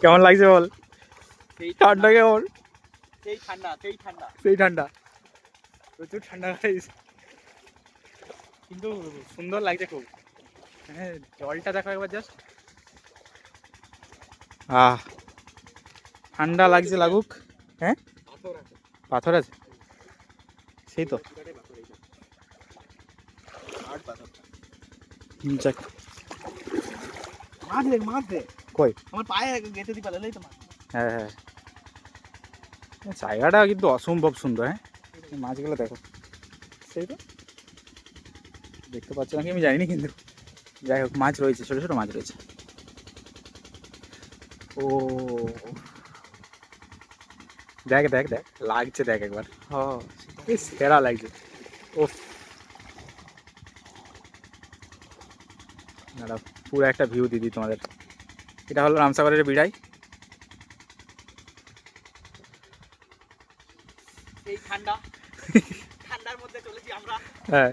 কেমন লাগছে বল? সেই ঠান্ডা কেমন? সেই ঠান্ডা সেই ঠান্ডা সেই ঠান্ডা, প্রচুর ঠান্ডা গাইস, কিন্তু সুন্দর লাগছে খুব। হ্যাঁ জলটা দেখো একবার জাস্ট, আহ ঠান্ডা লাগছে লাগুক। হ্যাঁ পাথর আছে, পাথর আছে, সেই তো হার্ড পাথর। যাক। মাছ দেখ মাছ দেখ, কই? আমার পায়ে গেঁথে দি পারলেই তো মাছ। হ্যাঁ হ্যাঁ, জায়গাটা কিন্তু অসম্ভব সুন্দর। হ্যাঁ মাছগুলো দেখো, সেই তো দেখতে পাচ্ছ নাকি আমি জানিনি, কিন্তু যাই হোক মাছ রয়েছে, ছোটো ছোটো মাছ রয়েছে। ও দেখ দেখ দেখ লাগছে, দেখ একবার, হ্যাঁ বেশ সেরা লাগছে। ও দাঁড়াও পুরো একটা ভিউ দিদি তোমাদের। এটা হলো রামসাগরের বিড়াই। সেই ঠান্ডা ঠান্ডার মধ্যে চলেছি আমরা। হ্যাঁ